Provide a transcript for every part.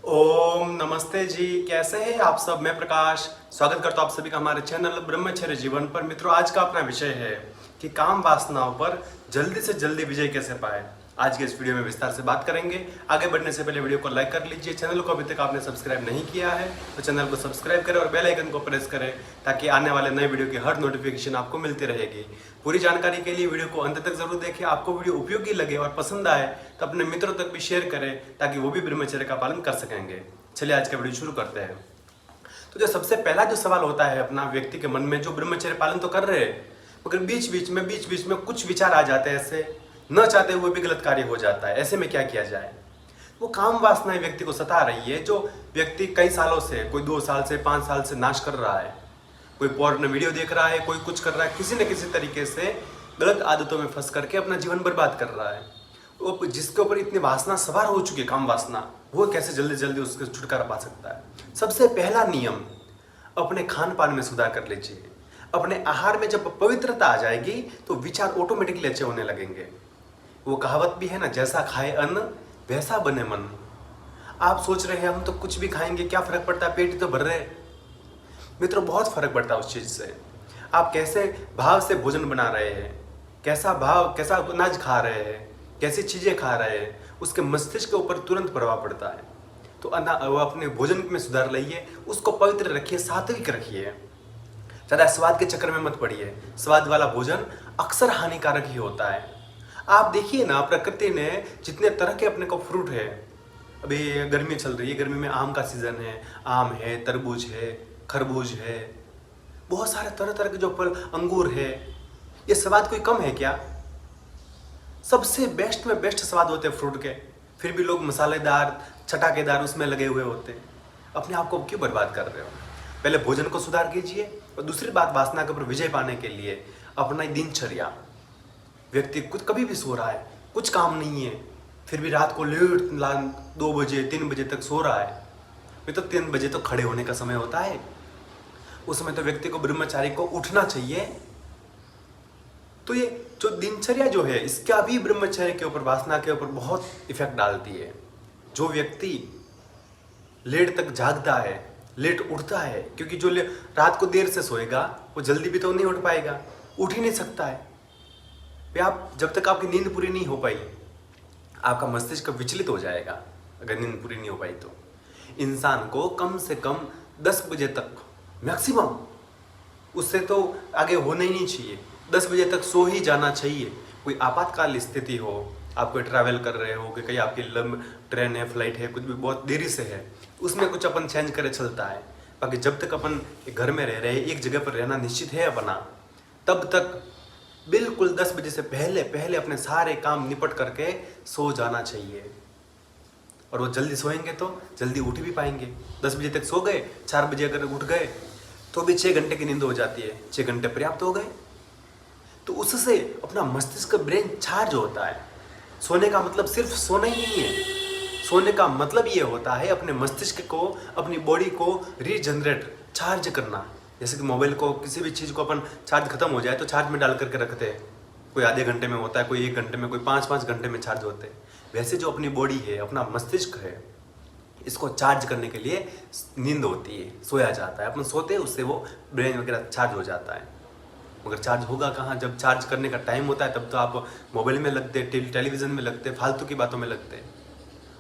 ओम नमस्ते जी। कैसे हैं आप सब? मैं प्रकाश स्वागत करता हूं आप सभी का हमारे चैनल ब्रह्मचर्य जीवन पर। मित्रों, आज का अपना विषय है कि काम वासनाओं पर जल्दी से जल्दी विजय कैसे पाए। आज के इस वीडियो में विस्तार से बात करेंगे। आगे बढ़ने से पहले वीडियो को लाइक कर लीजिए। चैनल को अभी तक आपने सब्सक्राइब नहीं किया है तो चैनल को सब्सक्राइब करें और बेल आइकन को प्रेस करें ताकि आने वाले नए वीडियो की हर नोटिफिकेशन आपको मिलती रहेगी। पूरी जानकारी के लिए वीडियो को अंत तक जरूर देखें। आपको वीडियो उपयोगी लगे और पसंद आए तो अपने मित्रों तक भी शेयर करें ताकि वो भी ब्रह्मचर्य का पालन कर सकेंगे। चलिए आज का वीडियो शुरू करते हैं। तो जो सबसे पहला जो सवाल होता है अपना व्यक्ति के मन में, जो ब्रह्मचर्य पालन तो कर रहे हैं मगर बीच बीच में कुछ विचार आ जाते हैं, ऐसे न चाहते हुए भी गलत कार्य हो जाता है। ऐसे में क्या किया जाए? वो काम वासनाएं व्यक्ति को सता रही है, जो व्यक्ति कई सालों से, कोई 2 साल से 5 साल से नाश कर रहा है। कोई पोर्न वीडियो देख रहा है, कोई कुछ कर रहा है, किसी न किसी तरीके से गलत आदतों में फंस करके अपना जीवन बर्बाद कर रहा है। वो जिसके ऊपर इतनी वासना सवार हो चुकी है, काम वासना, वो कैसे जल्दी जल्दी उसके छुटकारा पा सकता है? सबसे पहला नियम, अपने खान पान में सुधार कर लीजिए। अपने आहार में जब पवित्रता आ जाएगी तो विचार ऑटोमेटिकली अच्छे होने लगेंगे। वो कहावत भी है ना, जैसा खाए अन्न वैसा बने मन। आप सोच रहे हैं हम तो कुछ भी खाएंगे, क्या फर्क पड़ता है, पेट तो भर रहे। मित्रों, बहुत फर्क पड़ता है उस चीज से। आप कैसे भाव से भोजन बना रहे हैं, कैसा भाव, कैसा अनाज खा रहे हैं, कैसी चीजें खा रहे हैं, उसके मस्तिष्क के ऊपर तुरंत प्रभाव पड़ता है। तो अपने भोजन में सुधार लाइए, उसको पवित्र रखिए, सात्विक रखिए। ज़्यादा स्वाद के चक्कर में मत पड़िए। स्वाद वाला भोजन अक्सर हानिकारक ही होता है। आप देखिए ना, प्रकृति ने जितने तरह के अपने को फ्रूट है, अभी गर्मी चल रही है, गर्मी में आम का सीजन है, आम है, तरबूज है, खरबूज है, बहुत सारे तरह तरह के जो फल, अंगूर है। ये स्वाद कोई कम है क्या? सबसे बेस्ट में बेस्ट स्वाद होते हैं फ्रूट के, फिर भी लोग मसालेदार, चटाकेदार उसमें लगे हुए होते हैं। अपने आप को क्यों बर्बाद कर रहे हो? पहले भोजन को सुधार कीजिए। और दूसरी बात, वासना के ऊपर विजय पाने के लिए अपना दिनचर्या। व्यक्ति कुछ कभी भी सो रहा है, कुछ काम नहीं है, फिर भी रात को लेट 2 बजे 3 बजे तक सो रहा है। फिर तो 3 बजे तो खड़े होने का समय होता है। उस समय तो व्यक्ति को, ब्रह्मचारी को उठना चाहिए। तो ये जो दिनचर्या जो है, इसका भी ब्रह्मचर्य के ऊपर, वासना के ऊपर बहुत इफेक्ट डालती है। जो व्यक्ति लेट तक जागता है, लेट उठता है, क्योंकि जो रात को देर से सोएगा वो जल्दी भी तो नहीं उठ पाएगा, उठ ही नहीं सकता है। आप जब तक आपकी नींद पूरी नहीं हो पाई, आपका मस्तिष्क विचलित हो जाएगा। अगर नींद पूरी नहीं हो पाई तो इंसान को कम से कम 10 बजे तक मैक्सिमम, उससे तो आगे होना ही नहीं चाहिए, 10 बजे तक सो ही जाना चाहिए। कोई आपातकाल स्थिति हो, आप कोई ट्रैवल कर रहे हो कि कहीं आपकी लंब ट्रेन है, फ्लाइट है, कुछ भी बहुत देरी से है, उसमें कुछ अपन चेंज करे चलता है। बाकी जब तक अपन घर में रह रहे हैं, एक जगह पर रहना निश्चित है अपना, तब तक बिल्कुल 10 बजे से पहले पहले अपने सारे काम निपट करके सो जाना चाहिए। और वो जल्दी सोएंगे तो जल्दी उठ भी पाएंगे। 10 बजे तक सो गए, 4 बजे अगर उठ गए तो भी 6 घंटे की नींद हो जाती है, 6 घंटे पर्याप्त हो गए। तो उससे अपना मस्तिष्क, ब्रेन चार्ज होता है। सोने का मतलब सिर्फ सोना ही नहीं है। सोने का मतलब ये होता है अपने मस्तिष्क को, अपनी बॉडी को रीजनरेट, चार्ज करना। जैसे कि मोबाइल को, किसी भी चीज़ को अपन चार्ज खत्म हो जाए तो चार्ज में डाल करके रखते हैं। कोई आधे घंटे में होता है, कोई 1 घंटे में, कोई 5-5 घंटे में चार्ज होते हैं। वैसे जो अपनी बॉडी है, अपना मस्तिष्क है, इसको चार्ज करने के लिए नींद होती है, सोया जाता है। अपन सोते हैं, उससे वो ब्रेन वगैरह चार्ज हो जाता है। मगर चार्ज होगा कहाँ? जब चार्ज करने का टाइम होता है तब तो आप मोबाइल में लगते, टेलीविज़न में लगते, फालतू की बातों में लगते।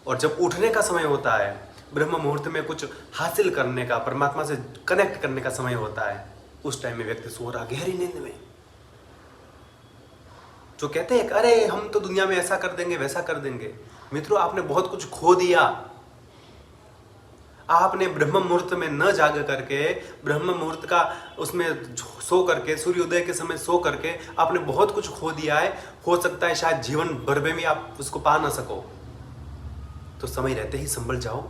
और जब उठने का समय होता है, ब्रह्म मुहूर्त में कुछ हासिल करने का, परमात्मा से कनेक्ट करने का समय होता है, उस टाइम में व्यक्ति सो रहा गहरी नींद में। जो कहते हैं अरे हम तो दुनिया में ऐसा कर देंगे, वैसा कर देंगे, मित्रों आपने बहुत कुछ खो दिया। आपने ब्रह्म मुहूर्त में न जाग करके, ब्रह्म मुहूर्त का उसमें सो करके, सूर्योदय के समय सो करके आपने बहुत कुछ खो दिया है। हो सकता है शायद जीवन भर में भी आप उसको पा ना सको। तो समय रहते ही संभल जाओ।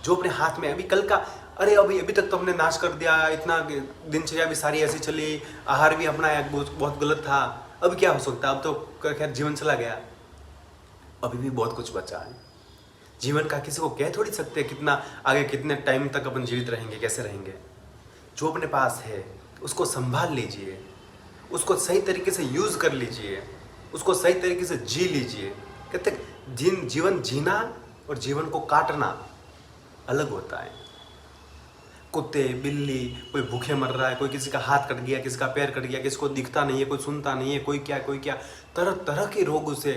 जो अपने हाथ में, अभी कल का, अरे अभी तक तो हमने नाश कर दिया, इतना दिनचर्या भी सारी ऐसी चली, आहार भी अपना बहुत गलत था, अब क्या हो सकता है? अब तो खैर जीवन चला गया, अभी भी बहुत कुछ बचा है। जीवन का किसी को कह थोड़ी सकते कितना आगे, कितने टाइम तक अपन जीवित रहेंगे, कैसे रहेंगे। जो अपने पास है उसको संभाल लीजिए, उसको सही तरीके से यूज कर लीजिए, उसको सही तरीके से जी लीजिए। कहते जीवन जीना और जीवन को काटना अलग होता है। कुत्ते, बिल्ली, कोई भूखे मर रहा है, कोई किसी का हाथ कट गया, किसी का पैर कट गया, किसी को दिखता नहीं है, कोई सुनता नहीं है, कोई क्या, तरह तरह के रोग से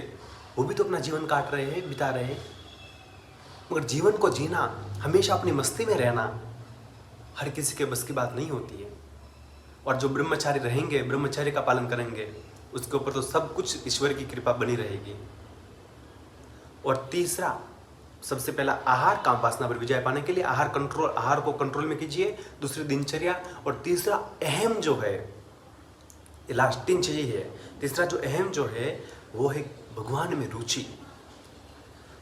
वो भी तो अपना जीवन काट रहे हैं, बिता रहे हैं। मगर जीवन को जीना, हमेशा अपनी मस्ती में रहना हर किसी के बस की बात नहीं होती है। और जो ब्रह्मचारी रहेंगे, ब्रह्मचर्य का पालन करेंगे, उसके ऊपर तो सब कुछ ईश्वर की कृपा बनी रहेगी। और तीसरा, सबसे पहला आहार, काम वासना पर विजय पाने के लिए आहार को कंट्रोल में कीजिए। दूसरी दिनचर्या। और तीसरा अहम जो है, ये लास्ट 3 चीजें है। तीसरा जो अहम जो है वो है भगवान में रुचि।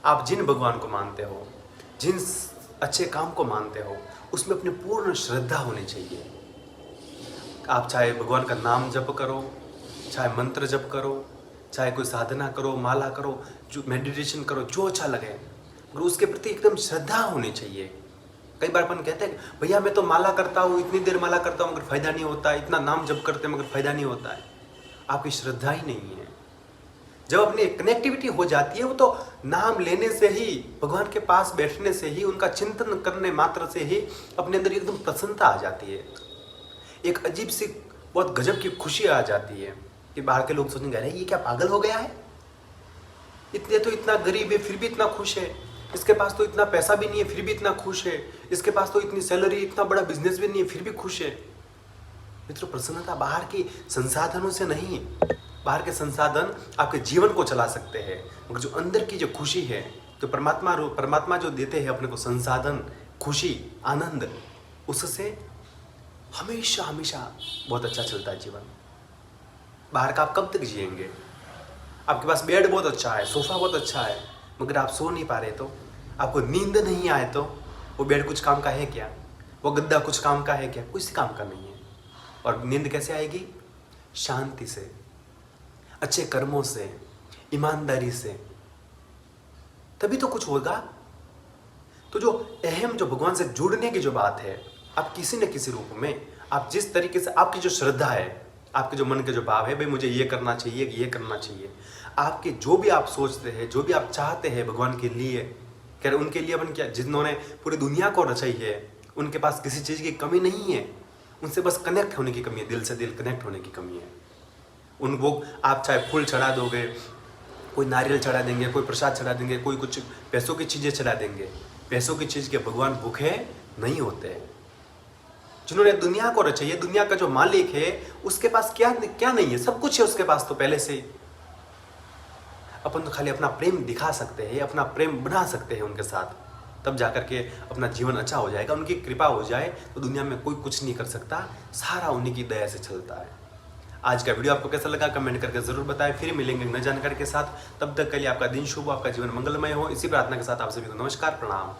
आप जिन भगवान को मानते हो, जिन अच्छे काम को मानते हो, उसमें अपनी पूर्ण श्रद्धा होनी चाहिए। आप चाहे भगवान का नाम जप करो, चाहे मंत्र जप करो, चाहे कोई साधना करो, माला करो, जो मेडिटेशन करो, जो अच्छा लगे, मगर उसके प्रति एकदम श्रद्धा होनी चाहिए। कई बार अपन कहते हैं भैया मैं तो माला करता हूँ, इतनी देर माला करता हूँ मगर फायदा नहीं होता, इतना नाम जप करते हैं मगर फायदा नहीं होता है। आपकी श्रद्धा ही नहीं है। जब अपनी कनेक्टिविटी हो जाती है, वो तो नाम लेने से ही, भगवान के पास बैठने से ही, उनका चिंतन करने मात्र से ही अपने अंदर एकदम प्रसन्नता आ जाती है। एक अजीब सी बहुत गजब की खुशी आ जाती है कि बाहर के लोग सोचेंगे अरे ये क्या पागल हो गया है, इतना गरीब है फिर भी इतना खुश है, इसके पास तो इतना पैसा भी नहीं है फिर भी इतना खुश है, इसके पास तो इतनी सैलरी, इतना बड़ा बिजनेस भी नहीं है फिर भी खुश है। मित्रों, प्रसन्नता बाहर के संसाधनों से नहीं, बाहर के संसाधन आपके जीवन को चला सकते हैं, मगर जो अंदर की जो खुशी है, जो परमात्मा जो देते हैं अपने को संसाधन, खुशी, आनंद, उससे हमेशा हमेशा बहुत अच्छा चलता है जीवन। बाहर का आप कब तक जिएंगे? आपके पास बेड बहुत अच्छा है, सोफा बहुत अच्छा है, मगर आप सो नहीं पा रहे तो, आपको नींद नहीं आए तो वो बेड कुछ काम का है क्या? वो गद्दा कुछ काम का है क्या? कुछ काम का नहीं है। और नींद कैसे आएगी? शांति से, अच्छे कर्मों से, ईमानदारी से, तभी तो कुछ होगा। तो जो अहम, जो भगवान से जुड़ने की जो बात है, आप किसी न किसी रूप में, आप जिस तरीके से, आपकी जो श्रद्धा है, आपके जो मन के जो भाव है, भाई मुझे ये करना चाहिए, ये करना चाहिए, आपके जो भी आप सोचते हैं, जो भी आप चाहते हैं भगवान के लिए, कह रहे उनके लिए अपन क्या, जिन्होंने पूरी दुनिया को रचाई है, उनके पास किसी चीज़ की कमी नहीं है, उनसे बस कनेक्ट होने की कमी है, दिल से दिल कनेक्ट होने की कमी है। वो आप चाहे फूल चढ़ा दोगे, कोई नारियल चढ़ा देंगे, कोई प्रसाद चढ़ा देंगे, कोई कुछ पैसों की चीज़ें चढ़ा देंगे, पैसों की चीज़ के भगवान भूखे नहीं होते हैं। जिन्होंने दुनिया को रचाई है, दुनिया का जो मालिक है, उसके पास क्या नहीं है, सब कुछ है उसके पास तो पहले से। अपन तो खाली अपना प्रेम दिखा सकते हैं, अपना प्रेम बना सकते हैं उनके साथ, तब जाकर के अपना जीवन अच्छा हो जाएगा। उनकी कृपा हो जाए तो दुनिया में कोई कुछ नहीं कर सकता, सारा उन्हीं की दया से चलता है। आज का वीडियो आपको कैसा लगा कमेंट करके जरूर बताएं। फिर मिलेंगे नई जानकारी के साथ, तब तक के लिए आपका दिन शुभ हो, आपका जीवन मंगलमय हो। इसी प्रार्थना के साथ आप सभी को नमस्कार, प्रणाम।